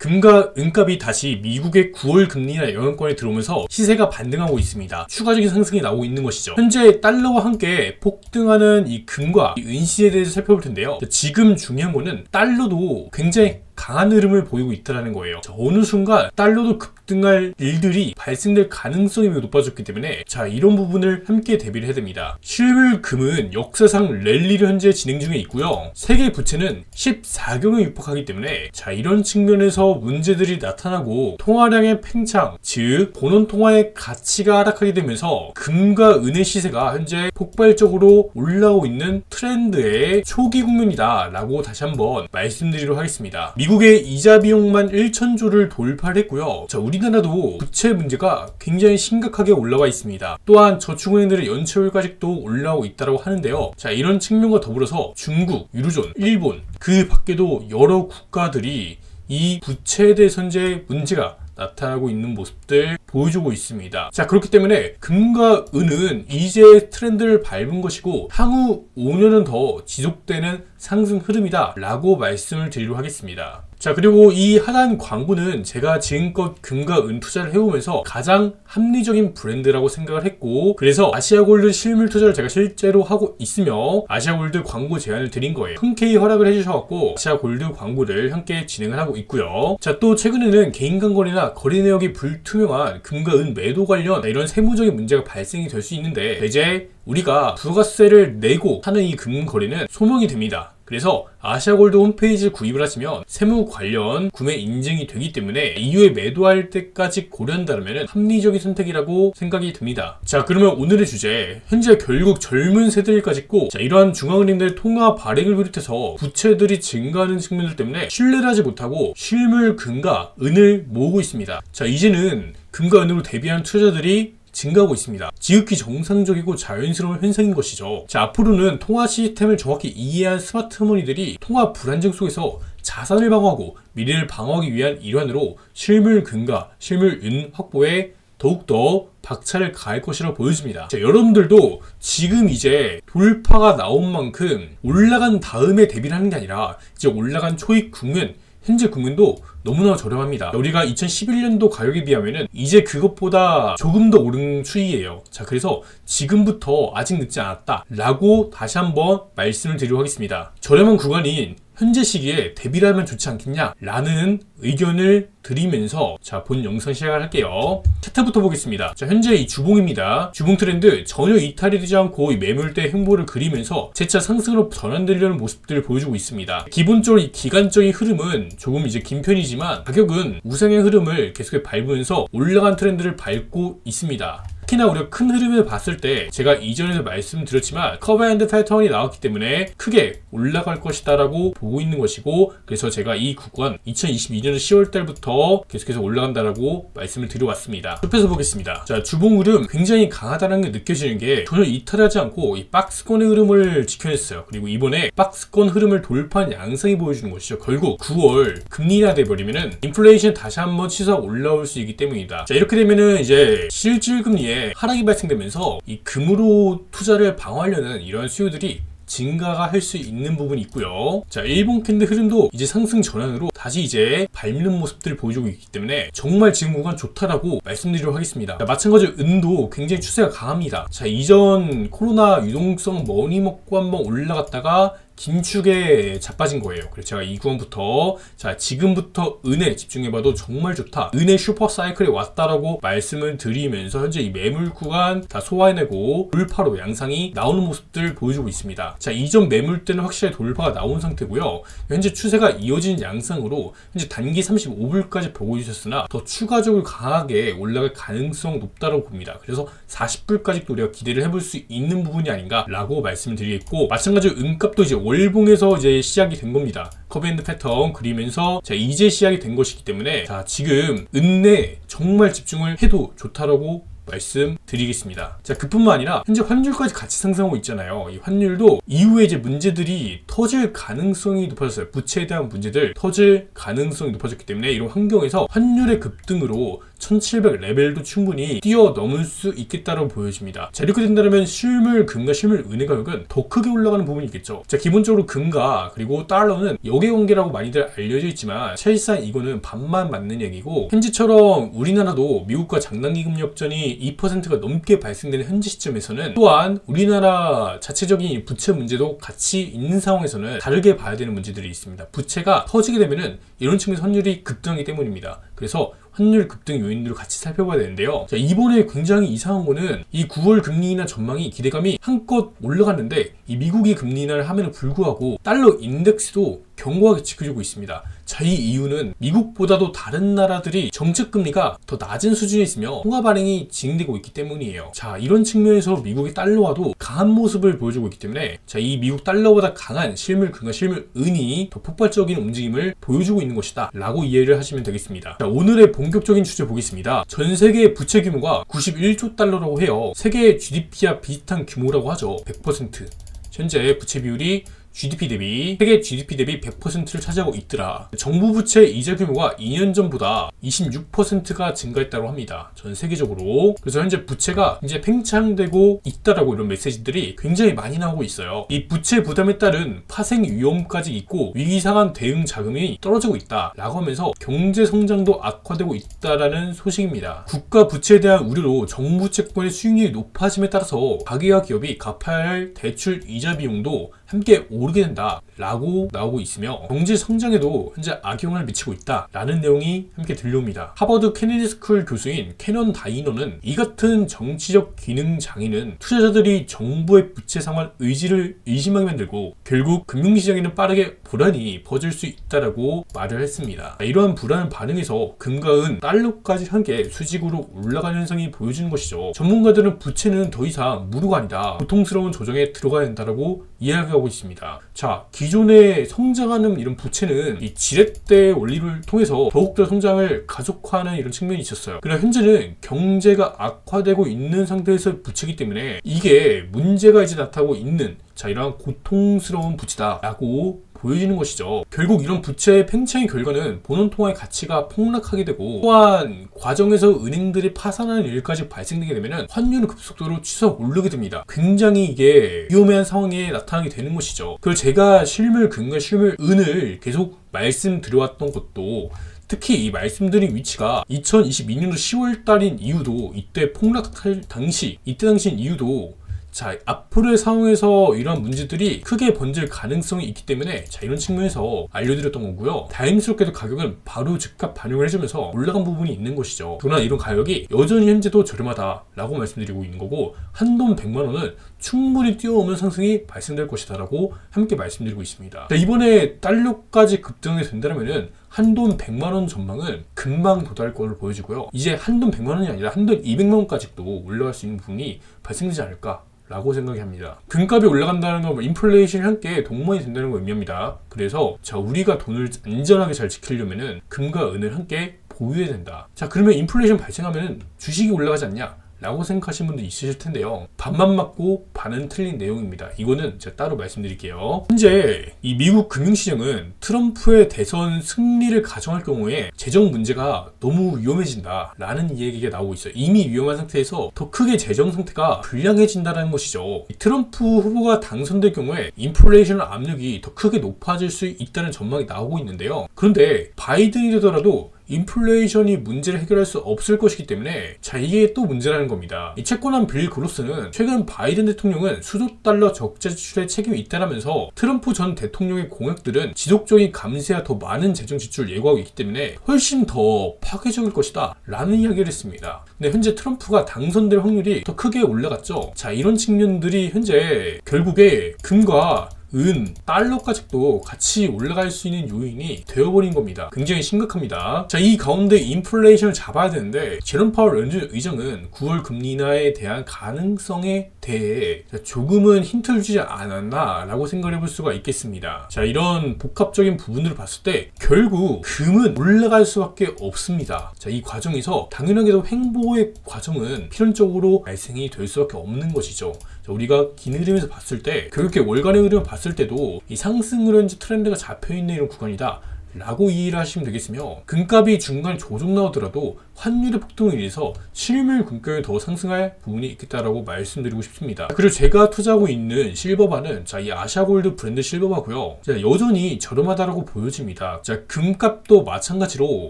금과 은값이 다시 미국의 9월 금리나 영향권에 들어오면서 시세가 반등하고 있습니다. 추가적인 상승이 나오고 있는 것이죠. 현재 달러와 함께 폭등하는 이 금과 이 은시에 대해서 살펴볼 텐데요. 지금 중요한 거는 달러도 굉장히 강한 흐름을 보이고 있다는 거예요. 자, 어느 순간 달러도 급등할 일들이 발생될 가능성이 매우 높아졌기 때문에 자, 이런 부분을 함께 대비를 해야 됩니다. 실물 금은 역사상 랠리를 현재 진행 중에 있고요. 세계 부채는 14경에 육박하기 때문에 자, 이런 측면에서 문제들이 나타나고 통화량의 팽창, 즉 본원 통화의 가치가 하락하게 되면서 금과 은의 시세가 현재 폭발적으로 올라오고 있는 트렌드의 초기 국면이다 라고 다시 한번 말씀드리도록 하겠습니다. 미국의 이자 비용만 1,000조를 돌파를 했고요. 자, 우리나라도 부채 문제가 굉장히 심각하게 올라와 있습니다. 또한 저축은행들의 연체율까지도 올라오고 있다고 하는데요. 자, 이런 측면과 더불어서 중국, 유로존, 일본 그 밖에도 여러 국가들이 이 부채에 대해서 현재 문제가 나타나고 있는 모습들 보여주고 있습니다. 자, 그렇기 때문에 금과 은은 이제 트렌드를 밟은 것이고 향후 5년은 더 지속되는 상승 흐름이다 라고 말씀을 드리도록 하겠습니다. 자, 그리고 이 하단 광고는 제가 지금껏 금과 은 투자를 해오면서 가장 합리적인 브랜드라고 생각을 했고, 그래서 아시아골드 실물 투자를 제가 실제로 하고 있으며 아시아골드 광고 제안을 드린 거예요. 흔쾌히 허락을 해주셔갖고 아시아골드 광고를 함께 진행을 하고 있고요. 자, 또 최근에는 개인간거래나 거래 내역이 불투명한 금과 은 매도 관련 이런 세무적인 문제가 발생이 될 수 있는데 이제 우리가 부가세를 내고 하는 이 금 거래는 소명이 됩니다. 그래서 아시아골드 홈페이지를 구입을 하시면 세무 관련 구매 인증이 되기 때문에 이후에 매도할 때까지 고려한다면 합리적인 선택이라고 생각이 듭니다. 자, 그러면 오늘의 주제, 현재 결국 젊은 세대를 가지고 자, 이러한 중앙은행들 통화 발행을 비롯해서 부채들이 증가하는 측면들 때문에 신뢰를 하지 못하고 실물 금과 은을 모으고 있습니다. 자, 이제는 금과 은으로 대비한 투자들이 증가하고 있습니다. 지극히 정상적이고 자연스러운 현상인 것이죠. 자, 앞으로는 통화 시스템을 정확히 이해한 스마트머니들이 통화 불안정 속에서 자산을 방어하고 미래를 방어하기 위한 일환으로 실물 금과 실물 은 확보에 더욱더 박차를 가할 것이라고 보여집니다. 자, 여러분들도 지금 이제 돌파가 나온 만큼 올라간 다음에 대비를 하는 게 아니라 이제 올라간 초입 국면, 현재 국면도 너무나 저렴합니다. 우리가 2011년도 가격에 비하면은 이제 그것보다 조금 더 오른 추이예요. 자, 그래서 지금부터 아직 늦지 않았다 라고 다시 한번 말씀을 드리도록 하겠습니다. 저렴한 구간인 현재 시기에 대비를 하면 좋지 않겠냐 라는 의견을 드리면서 자, 본 영상 시작을 할게요. 차트부터 보겠습니다. 자, 현재 이 주봉입니다. 주봉 트렌드 전혀 이탈이 되지 않고 이 매물대 행보를 그리면서 재차 상승으로 전환되려는 모습들을 보여주고 있습니다. 기본적으로 이 기간적인 흐름은 조금 이제 긴 편이지만 가격은 우상의 흐름을 계속해 밟으면서 올라간 트렌드를 밟고 있습니다. 특히나 우리가 큰 흐름을 봤을 때 제가 이전에도 말씀드렸지만 커브 앤드 패턴이 나왔기 때문에 크게 올라갈 것이다 라고 보고 있는 것이고, 그래서 제가 이 구간 2022년 10월달부터 계속해서 올라간다라고 말씀을 드려왔습니다. 좁혀서 보겠습니다. 자, 주봉 흐름 굉장히 강하다는 게 느껴지는 게 전혀 이탈하지 않고 이 박스권의 흐름을 지켜냈어요. 그리고 이번에 박스권 흐름을 돌파한 양상이 보여주는 것이죠. 결국 9월 금리 인하 돼버리면은 인플레이션 다시 한번 치솟아 올라올 수 있기 때문이다. 자, 이렇게 되면은 이제 실질 금리에 하락이 발생되면서 이 금으로 투자를 방어하려는 이러한 수요들이 증가가 할 수 있는 부분이 있고요. 자, 일본 캔들 흐름도 이제 상승 전환으로 다시 이제 밟는 모습들을 보여주고 있기 때문에 정말 지금 구간 좋다라고 말씀드리도록 하겠습니다. 자, 마찬가지로 은도 굉장히 추세가 강합니다. 자, 이전 코로나 유동성 머니 먹고 한번 올라갔다가 긴축에 자빠진 거예요. 그래서 제가 이 구간부터 자, 지금부터 은에 집중해봐도 정말 좋다, 은의 슈퍼 사이클에 왔다라고 말씀을 드리면서 현재 이 매물 구간 다 소화해내고 돌파로 양상이 나오는 모습들 보여주고 있습니다. 자, 이전 매물 때는 확실히 돌파가 나온 상태고요. 현재 추세가 이어지는 양상으로 현재 단기 35불까지 보고 있었으나 더 추가적으로 강하게 올라갈 가능성 높다고 봅니다. 그래서 40불까지도 우리가 기대를 해볼 수 있는 부분이 아닌가 라고 말씀을 드리겠고, 마찬가지로 은값도 이제 월봉에서 이제 시작이 된 겁니다. 커브 앤드 패턴 그리면서 자, 이제 시작이 된 것이기 때문에 자, 지금 은에 정말 집중을 해도 좋다라고 말씀드리겠습니다. 자, 그뿐만 아니라 현재 환율까지 같이 상승하고 있잖아요. 이 환율도 이후에 이제 문제들이 터질 가능성이 높아졌어요. 부채에 대한 문제들 터질 가능성이 높아졌기 때문에 이런 환경에서 환율의 급등으로 1700 레벨도 충분히 뛰어넘을 수 있겠다고 보여집니다. 자, 이렇게 된다면 실물 금과 실물 은의 가격은 더 크게 올라가는 부분이 있겠죠. 자, 기본적으로 금과 그리고 달러는 역의 관계라고 많이들 알려져 있지만 사실상 이거는 반만 맞는 얘기고, 현재처럼 우리나라도 미국과 장단기금 역전이 2%가 넘게 발생되는 현재 시점에서는 또한 우리나라 자체적인 부채 문제도 같이 있는 상황에서는 다르게 봐야 되는 문제들이 있습니다. 부채가 터지게 되면은 이런 측면에서 환율이 급등하기 때문입니다. 그래서 환율 급등 요인들을 같이 살펴봐야 되는데요. 자, 이번에 굉장히 이상한 거는 이 9월 금리 인하 전망이 기대감이 한껏 올라갔는데 이 미국이 금리 인하를 함에도 불구하고 달러 인덱스도 견고하게 지켜주고 있습니다. 자, 이 이유는 미국보다도 다른 나라들이 정책금리가 더 낮은 수준에 있으며 통화 발행이 진행되고 있기 때문이에요. 자, 이런 측면에서 미국의 달러와도 강한 모습을 보여주고 있기 때문에 자, 이 미국 달러보다 강한 실물 금과 실물 은이 더 폭발적인 움직임을 보여주고 있는 것이다 라고 이해를 하시면 되겠습니다. 자, 오늘의 본격적인 주제 보겠습니다. 전 세계 부채 규모가 91조 달러라고 해요. 세계 GDP와 비슷한 규모라고 하죠. 100%. 현재 부채 비율이 GDP 대비, 세계 GDP 대비 100%를 차지하고 있더라. 정부 부채 이자 규모가 2년 전보다 26%가 증가했다고 합니다. 전 세계적으로. 그래서 현재 부채가 이제 팽창되고 있다라고 이런 메시지들이 굉장히 많이 나오고 있어요. 이 부채 부담에 따른 파생 위험까지 있고 위기 상황 대응 자금이 떨어지고 있다라고 하면서 경제 성장도 악화되고 있다라는 소식입니다. 국가 부채에 대한 우려로 정부 채권의 수익률이 높아짐에 따라서 가계와 기업이 갚아야 할 대출 이자 비용도 함께 오르게 된다 라고 나오고 있으며 경제 성장에도 현재 악영향을 미치고 있다 라는 내용이 함께 들려옵니다. 하버드 케네디 스쿨 교수인 캐넌 다이너는 이 같은 정치적 기능 장애는 투자자들이 정부의 부채 상환 의지를 의심하게 만들고 결국 금융시장에는 빠르게 불안이 퍼질 수 있다라고 말을 했습니다. 이러한 불안 반응에서 금과 은, 달러까지 함께 수직으로 올라가는 현상이 보여주는 것이죠. 전문가들은 부채는 더 이상 무료가 아니다, 고통스러운 조정에 들어가야 된다라고 이야기하고 있습니다. 자, 기존에 성장하는 이런 부채는 이 지렛대 원리를 통해서 더욱더 성장을 가속화하는 이런 측면이 있었어요. 그러나 현재는 경제가 악화되고 있는 상태에서 부채이기 때문에 이게 문제가 이제 나타나고 있는 자, 이러한 고통스러운 부채다라고 보여지는 것이죠. 결국 이런 부채의 팽창의 결과는 본원통화의 가치가 폭락하게 되고 또한 과정에서 은행들이 파산하는 일까지 발생되게 되면 환율은 급속도로 치솟아 오르게 됩니다. 굉장히 이게 위험한 상황에 나타나게 되는 것이죠. 그걸 제가 실물 금과 실물 은을 계속 말씀드려왔던 것도 특히 이 말씀드린 위치가 2022년도 10월달인 이유도 이때 폭락할 당시 이때 당시인 이유도 자, 앞으로의 상황에서 이러한 문제들이 크게 번질 가능성이 있기 때문에 자, 이런 측면에서 알려드렸던 거고요. 다행스럽게도 가격은 바로 즉각 반영을 해주면서 올라간 부분이 있는 것이죠. 그러나 이런 가격이 여전히 현재도 저렴하다라고 말씀드리고 있는 거고 한돈 100만원은 충분히 뛰어오는 상승이 발생될 것이다 라고 함께 말씀드리고 있습니다. 자, 이번에 달러까지 급등이 된다면 한돈 100만원 전망은 금방 도달할 것으로 보여지고요. 이제 한돈 100만원이 아니라 한돈 200만원까지도 올라갈 수 있는 부분이 발생되지 않을까 라고 생각이 합니다. 금값이 올라간다는 건 인플레이션이 함께 동반이 된다는 걸 의미합니다. 그래서 자, 우리가 돈을 안전하게 잘 지키려면은 금과 은을 함께 보유해야 된다. 자, 그러면 인플레이션 발생하면 주식이 올라가지 않냐 라고 생각하시는 분도 있으실 텐데요. 반만 맞고 반은 틀린 내용입니다. 이거는 제가 따로 말씀드릴게요. 현재 이 미국 금융시장은 트럼프의 대선 승리를 가정할 경우에 재정 문제가 너무 위험해진다 라는 얘기가 나오고 있어요. 이미 위험한 상태에서 더 크게 재정 상태가 불량해진다는 것이죠. 트럼프 후보가 당선될 경우에 인플레이션 압력이 더 크게 높아질 수 있다는 전망이 나오고 있는데요. 그런데 바이든이 되더라도 인플레이션이 문제를 해결할 수 없을 것이기 때문에 자, 이게 또 문제라는 겁니다. 이 채권한 빌 그로스는 최근 바이든 대통령은 수조 달러 적자 지출에 책임이 있다라면서 트럼프 전 대통령의 공약들은 지속적인 감세와 더 많은 재정 지출을 예고하고 있기 때문에 훨씬 더 파괴적일 것이다 라는 이야기를 했습니다. 근데 현재 트럼프가 당선될 확률이 더 크게 올라갔죠. 자, 이런 측면들이 현재 결국에 금과 은, 달러까지도 같이 올라갈 수 있는 요인이 되어버린 겁니다. 굉장히 심각합니다. 자, 이 가운데 인플레이션을 잡아야 되는데 제롬 파월 연준 의장은 9월 금리 인하에 대한 가능성에 대해 조금은 힌트를 주지 않았나 라고 생각해 볼 수가 있겠습니다. 자, 이런 복합적인 부분들을 봤을 때 결국 금은 올라갈 수밖에 없습니다. 자, 이 과정에서 당연하게도 횡보의 과정은 필연적으로 발생이 될 수밖에 없는 것이죠. 자, 우리가 긴 흐름에서 봤을 때 그렇게 월간의 흐름을 봤을 때도 이 상승 흐름지 트렌드가 잡혀있는 이런 구간이다 라고 이해를 하시면 되겠으며, 금값이 중간에 조정 나오더라도 환율의 폭등에 의해서 실물 금값이 더 상승할 부분이 있겠다라고 말씀드리고 싶습니다. 그리고 제가 투자하고 있는 실버바는 자, 이 아시아골드 브랜드 실버바고요. 자, 여전히 저렴하다라고 보여집니다. 자, 금값도 마찬가지로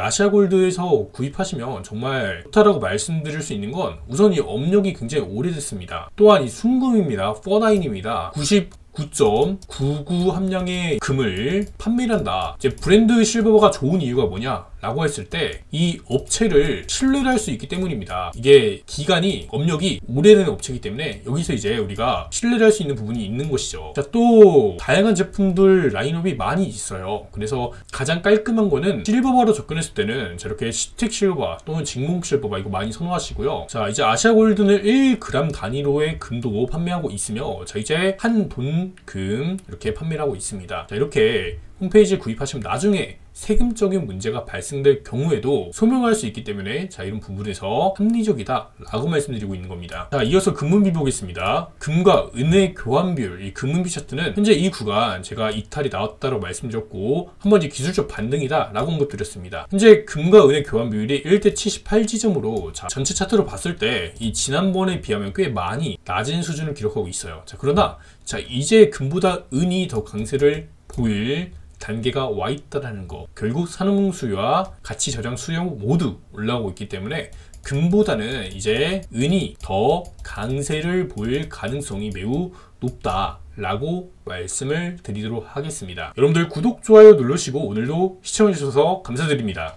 아시아골드에서 구입하시면 정말 좋다라고 말씀드릴 수 있는 건 우선 이 업력이 굉장히 오래됐습니다. 또한 이 순금입니다. 49입니다. 9.99 함량의 금을 판매를 한다. 이제 브랜드 실버가 좋은 이유가 뭐냐? 라고 했을 때 이 업체를 신뢰를 할 수 있기 때문입니다. 이게 기간이 업력이 오래된 업체이기 때문에 여기서 이제 우리가 신뢰를 할 수 있는 부분이 있는 것이죠. 자, 또 다양한 제품들 라인업이 많이 있어요. 그래서 가장 깔끔한 거는 실버바로 접근했을 때는 저렇게 스틱 실버바 또는 진공 실버바 이거 많이 선호하시고요. 자, 이제 아시아골드는 1g 단위로의 금도 판매하고 있으며, 자, 이제 한 돈 금 이렇게 판매를 하고 있습니다. 자, 이렇게 홈페이지에 구입하시면 나중에 세금적인 문제가 발생될 경우에도 소명할 수 있기 때문에 자, 이런 부분에서 합리적이다 라고 말씀드리고 있는 겁니다. 자, 이어서 금은비 보겠습니다. 금과 은의 교환 비율, 이 금은비 차트는 현재 이 구간 제가 이탈이 나왔다고 말씀드렸고 한번 이제 기술적 반등이다 라고 언급드렸습니다. 현재 금과 은의 교환 비율이 1대 78 지점으로 자, 전체 차트로 봤을 때 이 지난번에 비하면 꽤 많이 낮은 수준을 기록하고 있어요. 자, 그러나 자, 이제 금보다 은이 더 강세를 보일 단계가 와 있다라는 거, 결국 산업 수요와 가치 저장 수요 모두 올라오고 있기 때문에 금보다는 이제 은이 더 강세를 보일 가능성이 매우 높다 라고 말씀을 드리도록 하겠습니다. 여러분들 구독, 좋아요 누르시고 오늘도 시청해주셔서 감사드립니다.